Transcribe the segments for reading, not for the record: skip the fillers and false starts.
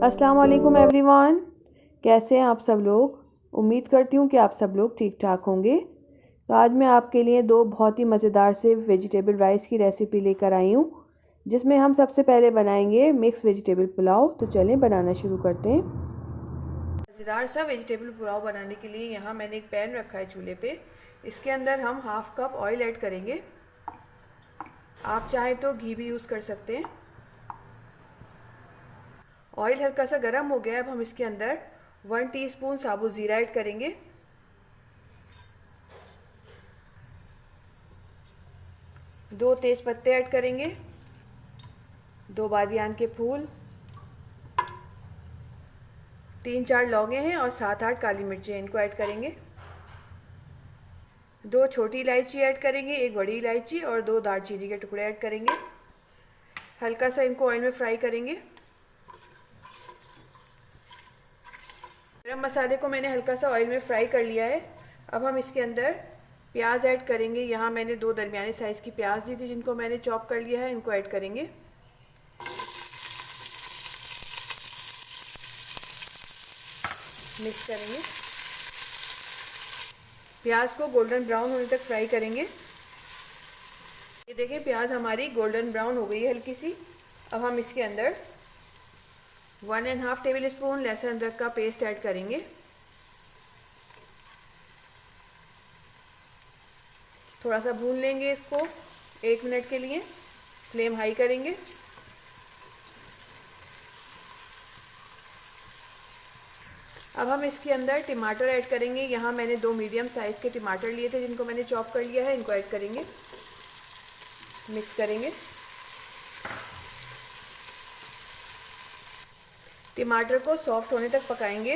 अस्सलाम वालेकुम एवरीवन। कैसे हैं आप सब लोग। उम्मीद करती हूँ कि आप सब लोग ठीक ठाक होंगे। तो आज मैं आपके लिए दो बहुत ही मज़ेदार से वेजिटेबल राइस की रेसिपी लेकर आई हूँ, जिसमें हम सबसे पहले बनाएंगे मिक्स वेजिटेबल पुलाव। तो चलें बनाना शुरू करते हैं। मज़ेदार सा वेजिटेबल पुलाव बनाने के लिए यहाँ मैंने एक पैन रखा है चूल्हे पे। इसके अंदर हम हाफ़ कप ऑयल ऐड करेंगे। आप चाहें तो घी भी यूज़ कर सकते हैं। ऑयल हल्का सा गर्म हो गया। अब हम इसके अंदर 1 टीस्पून साबुत ज़ीरा ऐड करेंगे, 2 तेज पत्ते ऐड करेंगे, 2 बादियान के फूल, 3-4 लौंगे हैं और 7-8 काली मिर्चें, इनको ऐड करेंगे। 2 छोटी इलायची ऐड करेंगे, 1 बड़ी इलायची और 2 दालचीनी के टुकड़े ऐड करेंगे। हल्का सा इनको ऑयल में फ्राई करेंगे। गरम मसाले को मैंने हल्का सा ऑयल में फ्राई कर लिया है। अब हम इसके अंदर प्याज ऐड करेंगे। यहाँ मैंने 2 दरमियाने साइज़ की प्याज दी थी, जिनको मैंने चॉप कर लिया है। इनको ऐड करेंगे। मिक्स करेंगे। प्याज को गोल्डन ब्राउन होने तक फ्राई करेंगे। ये देखिए प्याज हमारी गोल्डन ब्राउन हो गई है हल्की सी। अब हम इसके अंदर 1½ टेबल स्पून लहसुन अदरक का पेस्ट ऐड करेंगे। थोड़ा सा भून लेंगे इसको 1 मिनट के लिए। फ्लेम हाई करेंगे। अब हम इसके अंदर टमाटर ऐड करेंगे। यहाँ मैंने 2 मीडियम साइज़ के टमाटर लिए थे, जिनको मैंने चॉप कर लिया है। इनको ऐड करेंगे। मिक्स करेंगे। टमाटर को सॉफ्ट होने तक पकाएंगे।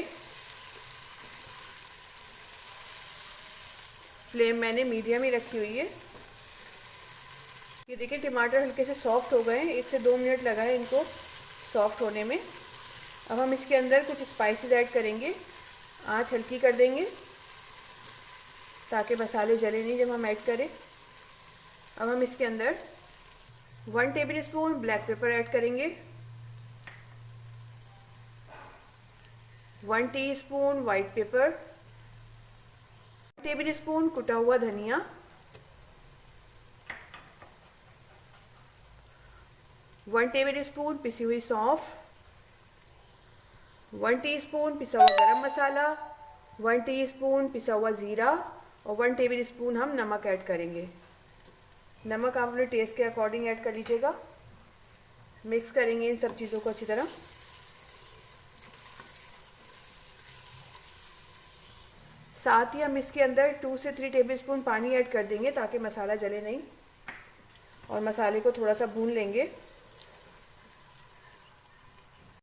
फ्लेम मैंने मीडियम ही रखी हुई है। ये देखिए टमाटर हल्के से सॉफ्ट हो गए हैं। 1 से 2 मिनट लगा है इनको सॉफ्ट होने में। अब हम इसके अंदर कुछ स्पाइसेस ऐड करेंगे। आंच हल्की कर देंगे ताकि मसाले जले नहीं जब हम ऐड करें। अब हम इसके अंदर 1 table spoon black pepper add करेंगे, 1 teaspoon white paper, 1 table spoon कुटा हुआ धनिया, 1 टेबल स्पून पिसी हुई सौंफ, 1 टीस्पून पिसा हुआ गरम मसाला, 1 टीस्पून पिसा हुआ ज़ीरा और 1 टेबल स्पून हम नमक ऐड करेंगे। नमक आप अपने टेस्ट के अकॉर्डिंग ऐड कर लीजिएगा। मिक्स करेंगे इन सब चीज़ों को अच्छी तरह। साथ ही हम इसके अंदर 2 से 3 टेबल स्पून पानी ऐड कर देंगे ताकि मसाला जले नहीं, और मसाले को थोड़ा सा भून लेंगे।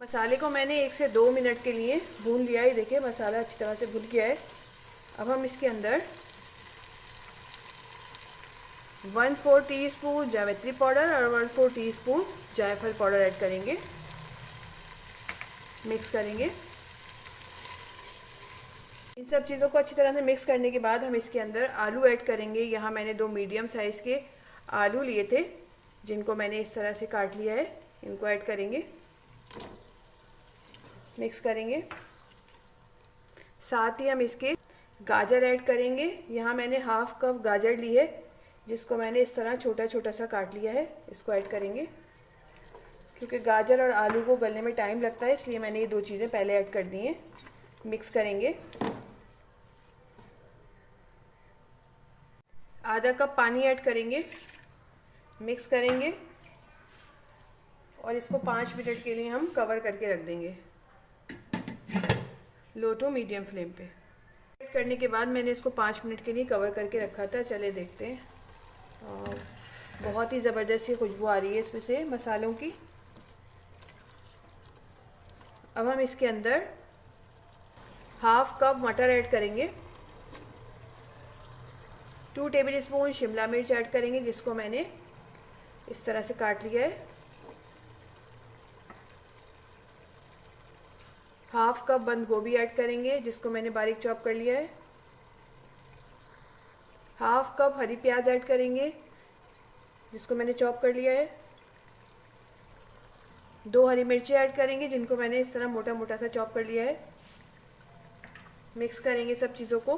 मसाले को मैंने 1 से 2 मिनट के लिए भून लिया है। देखिए मसाला अच्छी तरह से भुन गया है। अब हम इसके अंदर 1/4 टीस्पून जावित्री पाउडर और 1/4 टीस्पून जायफल पाउडर ऐड करेंगे। मिक्स करेंगे। इन सब चीज़ों को अच्छी तरह से मिक्स करने के बाद हम इसके अंदर आलू ऐड करेंगे। यहाँ मैंने 2 मीडियम साइज़ के आलू लिए थे, जिनको मैंने इस तरह से काट लिया है। इनको ऐड करेंगे। मिक्स करेंगे। साथ ही हम इसके गाजर ऐड करेंगे। यहाँ मैंने हाफ़ कप गाजर ली है, जिसको मैंने इस तरह छोटा छोटा सा काट लिया है। इसको ऐड करेंगे। क्योंकि गाजर और आलू को गलने में टाइम लगता है, इसलिए मैंने ये 2 चीज़ें पहले ऐड कर दी हैं। मिक्स करेंगे। आधा कप पानी ऐड करेंगे। मिक्स करेंगे और इसको 5 मिनट के लिए हम कवर करके रख देंगे, लो टू मीडियम फ्लेम पे। ऐड करने के बाद मैंने इसको 5 मिनट के लिए कवर करके रखा था। चले देखते हैं। और बहुत ही ज़बरदस्त सी खुशबू आ रही है इसमें से मसालों की। अब हम इसके अंदर हाफ़ कप मटर ऐड करेंगे, 2 टेबल स्पून शिमला मिर्च ऐड करेंगे, जिसको मैंने इस तरह से काट लिया है। हाफ़ कप बंद गोभी ऐड करेंगे, जिसको मैंने बारीक चॉप कर लिया है। हाफ़ कप हरी प्याज ऐड करेंगे, जिसको मैंने चॉप कर लिया है। 2 हरी मिर्ची ऐड करेंगे जिनको मैंने इस तरह मोटा मोटा सा चॉप कर लिया है। मिक्स करेंगे सब चीज़ों को।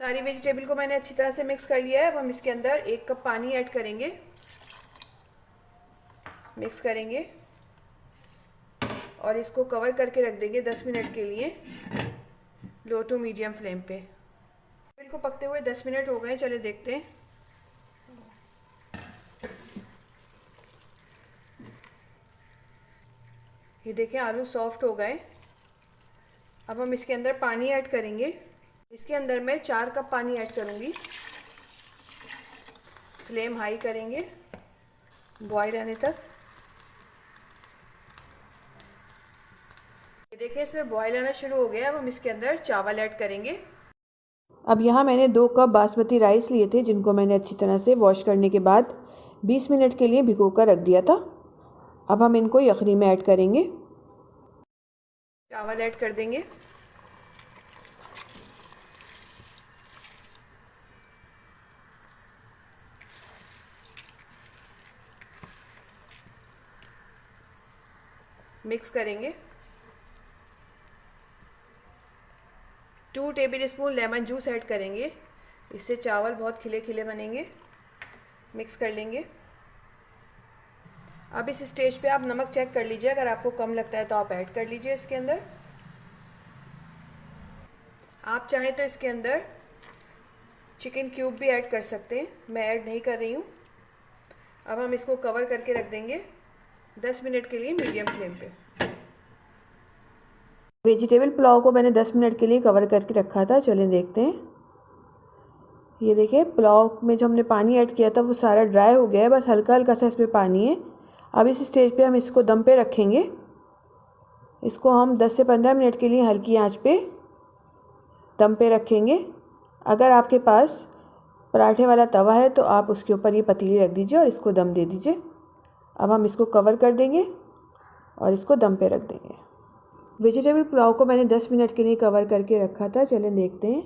सारी वेजिटेबल को मैंने अच्छी तरह से मिक्स कर लिया है। अब हम इसके अंदर 1 कप पानी ऐड करेंगे। मिक्स करेंगे और इसको कवर करके रख देंगे 10 मिनट के लिए लो टू मीडियम फ्लेम पे। इनको पकते हुए 10 मिनट हो गए, चले देखते हैं। ये देखें आलू सॉफ्ट हो गए। अब हम इसके अंदर पानी ऐड करेंगे। इसके अंदर मैं 4 कप पानी ऐड करूँगी। फ्लेम हाई करेंगे बॉयल आने तक। ये देखिए इसमें बॉयल आना शुरू हो गया। अब हम इसके अंदर चावल ऐड करेंगे। अब यहाँ मैंने 2 कप बासमती राइस लिए थे जिनको मैंने अच्छी तरह से वॉश करने के बाद 20 मिनट के लिए भिगो कर रख दिया था। अब हम इनको यखनी में ऐड करेंगे। चावल ऐड कर देंगे। मिक्स करेंगे। 2 table spoon lemon juice add करेंगे। इससे चावल बहुत खिले खिले बनेंगे। मिक्स कर लेंगे। अब इस स्टेज पे आप नमक चेक कर लीजिए। अगर आपको कम लगता है तो आप ऐड कर लीजिए इसके अंदर। आप चाहें तो इसके अंदर चिकन क्यूब भी ऐड कर सकते हैं, मैं ऐड नहीं कर रही हूँ। अब हम इसको कवर करके रख देंगे 10 मिनट के लिए मीडियम फ्लेम पे। वेजिटेबल पुलाव को मैंने 10 मिनट के लिए कवर करके रखा था, चलें देखते हैं। ये देखिए पुलाव में जो हमने पानी ऐड किया था वो सारा ड्राई हो गया है, बस हल्का हल्का सा इसमें पानी है। अब इस स्टेज पे हम इसको दम पे रखेंगे। इसको हम 10 से 15 मिनट के लिए हल्की आंच पे दम पे रखेंगे। अगर आपके पास पराठे वाला तवा है तो आप उसके ऊपर ये पतीली रख दीजिए और इसको दम दे दीजिए। अब हम इसको कवर कर देंगे और इसको दम पे रख देंगे। वेजिटेबल पुलाव को मैंने 10 मिनट के लिए कवर करके रखा था, चलें देखते हैं।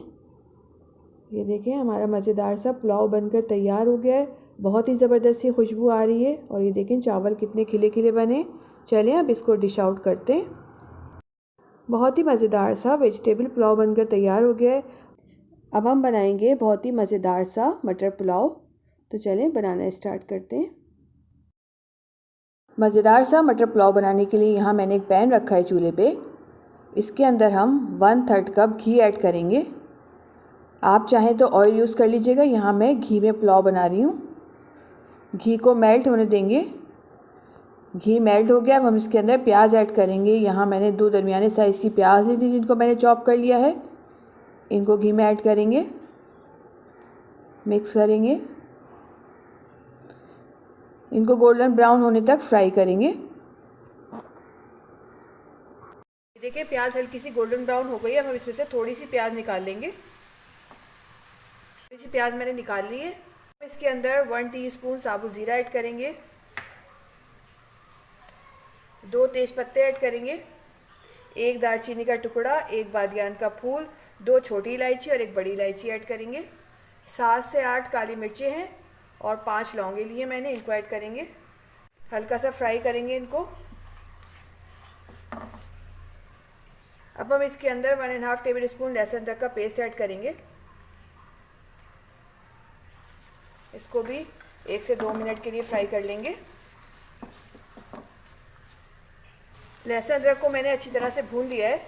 ये देखें हमारा मज़ेदार सा पुलाव बनकर तैयार हो गया है। बहुत ही ज़बरदस्त सी खुशबू आ रही है और ये देखें चावल कितने खिले खिले बने। चलें अब इसको डिश आउट करते हैं। बहुत ही मज़ेदार सा वेजिटेबल पुलाव बनकर तैयार हो गया है। अब हम बनाएंगे बहुत ही मज़ेदार सा मटर पुलाव। तो चलें बनाना स्टार्ट करते हैं। मज़ेदार सा मटर पुलाव बनाने के लिए यहाँ मैंने एक पैन रखा है चूल्हे पे। इसके अंदर हम 1/3 कप घी ऐड करेंगे। आप चाहें तो ऑयल यूज़ कर लीजिएगा, यहाँ मैं घी में पुलाव बना रही हूँ। घी को मेल्ट होने देंगे। घी मेल्ट हो गया। अब हम इसके अंदर प्याज ऐड करेंगे। यहाँ मैंने 2 दरमियाने साइज़ की प्याज ली थी जिनको मैंने चॉप कर लिया है। इनको घी में ऐड करेंगे, मिक्स करेंगे। इनको गोल्डन ब्राउन होने तक फ्राई करेंगे। देखिए प्याज हल्की सी गोल्डन ब्राउन हो गई है। अब हम इसमें से थोड़ी सी प्याज निकाल लेंगे। थोड़ी सी प्याज मैंने निकाल ली है। इसके अंदर 1 टीस्पून साबुत ज़ीरा ऐड करेंगे। 2 तेज़पत्ते ऐड करेंगे। 1 दालचीनी का टुकड़ा, 1 बादियान का फूल, 2 छोटी इलायची और 1 बड़ी इलायची ऐड करेंगे। 7 से 8 काली मिर्चें हैं और 5 लौंगे लिए मैंने, इनको ऐड करेंगे। हल्का सा फ्राई करेंगे इनको। अब हम इसके अंदर 1.5 टेबल स्पून लहसुन अदरक का पेस्ट ऐड करेंगे। इसको भी 1 से 2 मिनट के लिए फ्राई कर लेंगे। लहसुन अदरक को मैंने अच्छी तरह से भून लिया है।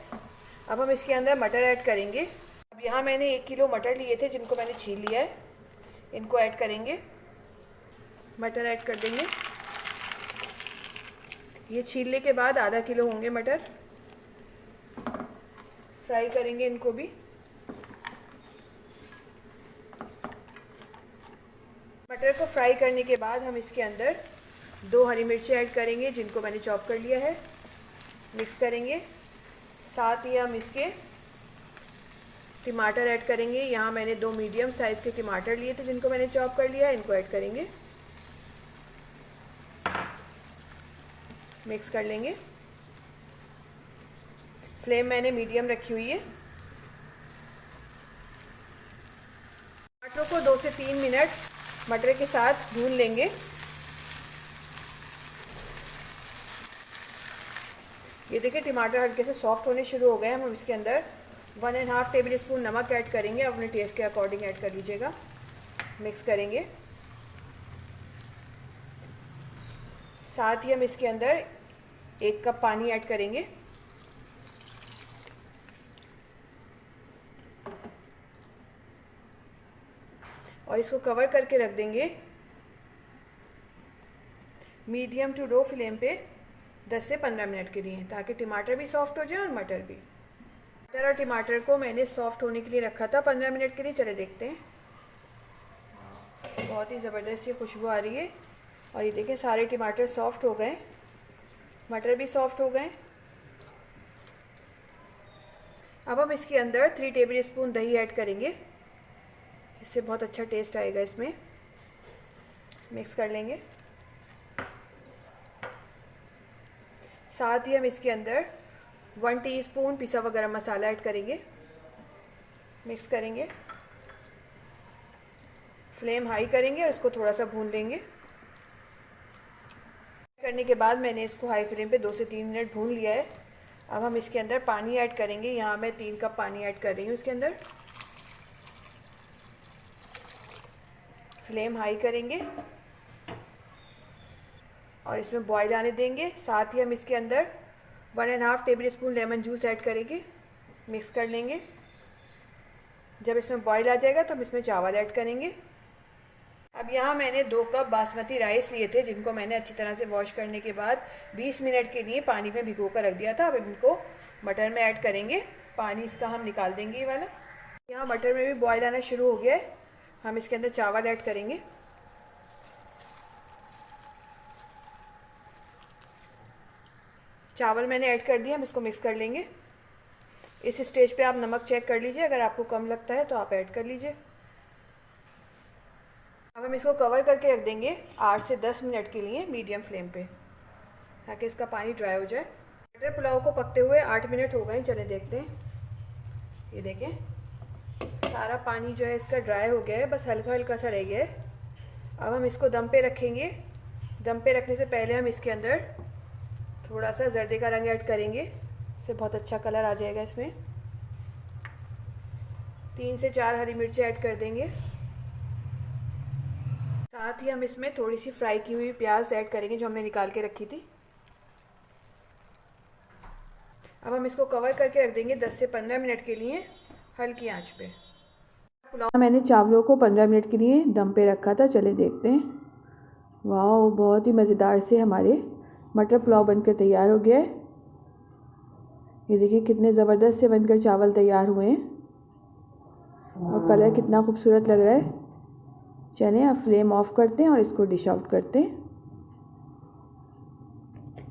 अब हम इसके अंदर मटर ऐड करेंगे। अब यहाँ मैंने 1 किलो मटर लिए थे जिनको मैंने छील लिया है, इनको ऐड करेंगे। मटर ऐड कर देंगे। ये छीलने के बाद आधा किलो होंगे मटर। फ्राई करेंगे इनको भी। मटर को फ्राई करने के बाद हम इसके अंदर 2 हरी मिर्ची ऐड करेंगे जिनको मैंने चॉप कर लिया है। मिक्स करेंगे। साथ ही हम इसके टमाटर ऐड करेंगे। यहाँ मैंने 2 मीडियम साइज़ के टमाटर लिए थे जिनको मैंने चॉप कर लिया है, इनको ऐड करेंगे। मिक्स कर लेंगे। फ्लेम मैंने मीडियम रखी हुई है। टमाटरों को 2 से 3 मिनट मटर के साथ भून लेंगे। ये देखिए टमाटर हल्के से सॉफ्ट होने शुरू हो गए हैं। हम इसके अंदर 1.5 टेबल स्पून नमक ऐड करेंगे। अपने टेस्ट के अकॉर्डिंग ऐड कर लीजिएगा। मिक्स करेंगे। साथ ही हम इसके अंदर 1 कप पानी ऐड करेंगे। और इसको कवर करके रख देंगे मीडियम टू लो फ्लेम पे 10 से 15 मिनट के लिए, ताकि टमाटर भी सॉफ्ट हो जाए और मटर भी। मटर और टमाटर को मैंने सॉफ्ट होने के लिए रखा था 15 मिनट के लिए। चले देखते हैं। बहुत ही ज़बरदस्त ये खुशबू आ रही है। और ये देखें सारे टमाटर सॉफ्ट हो गए, मटर भी सॉफ्ट हो गए। अब हम इसके अंदर 3 टेबल स्पून दही ऐड करेंगे। इससे बहुत अच्छा टेस्ट आएगा इसमें। मिक्स कर लेंगे। साथ ही हम इसके अंदर 1 टीस्पून पिसा हुआ गरम मसाला ऐड करेंगे। मिक्स करेंगे। फ्लेम हाई करेंगे और इसको थोड़ा सा भून लेंगे। करने के बाद मैंने इसको हाई फ्लेम पे 2 से 3 मिनट भून लिया है। अब हम इसके अंदर पानी ऐड करेंगे। यहाँ मैं 3 कप पानी ऐड कर रही हूँ इसके अंदर। फ्लेम हाई करेंगे और इसमें बॉईल आने देंगे। साथ ही हम इसके अंदर 1.5 table spoon lemon juice add करेंगे। मिक्स कर लेंगे। जब इसमें बॉईल आ जाएगा तो हम इसमें चावल ऐड करेंगे। अब यहाँ मैंने 2 कप बासमती राइस लिए थे, जिनको मैंने अच्छी तरह से वॉश करने के बाद 20 मिनट के लिए पानी में भिगो कर रख दिया था। अब इनको मटर में ऐड करेंगे। पानी इसका हम निकाल देंगे ये वाला। यहाँ मटर में भी बॉईल आना शुरू हो गया है। हम इसके अंदर चावल ऐड करेंगे। चावल मैंने ऐड कर दिया। हम इसको मिक्स कर लेंगे। इस स्टेज पे आप नमक चेक कर लीजिए, अगर आपको कम लगता है तो आप ऐड कर लीजिए। अब हम इसको कवर करके रख देंगे 8 से 10 मिनट के लिए मीडियम फ्लेम पे, ताकि इसका पानी ड्राई हो जाए। मटर पुलाव को पकते हुए 8 मिनट हो गए। चले देखते हैं। ये देखें सारा पानी जो है इसका ड्राई हो गया है, बस हल्का हल्का सा रह गया है। अब हम इसको दम पे रखेंगे। दम पे रखने से पहले हम इसके अंदर थोड़ा सा जर्दे का रंग ऐड करेंगे। इससे बहुत अच्छा कलर आ जाएगा इसमें। 3 से 4 हरी मिर्ची ऐड कर देंगे। साथ ही हम इसमें थोड़ी सी फ्राई की हुई प्याज ऐड करेंगे, जो हमने निकाल के रखी थी। अब हम इसको कवर करके रख देंगे 10 से 15 मिनट के लिए हल्की आंच पे। पुलाव मैंने चावलों को 15 मिनट के लिए दम पे रखा था। चले देखते हैं। वाह, बहुत ही मज़ेदार से हमारे मटर पुलाव बनकर तैयार हो गया है। ये देखिए कितने ज़बरदस्त से बनकर चावल तैयार हुए हैं और कलर कितना खूबसूरत लग रहा है। चलें अब फ्लेम ऑफ करते हैं और इसको डिश आउट करते हैं।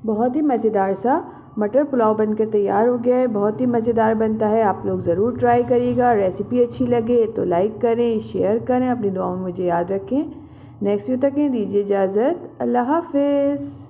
बहुत ही मज़ेदार सा मटर पुलाव बनकर तैयार हो गया है। बहुत ही मज़ेदार बनता है। आप लोग ज़रूर ट्राई करिएगा। रेसिपी अच्छी लगे तो लाइक करें, शेयर करें, अपनी दुआओं में मुझे याद रखें। नेक्स्ट वीडियो तक दीजिए इजाज़त। अल्लाह हाफ़िज़।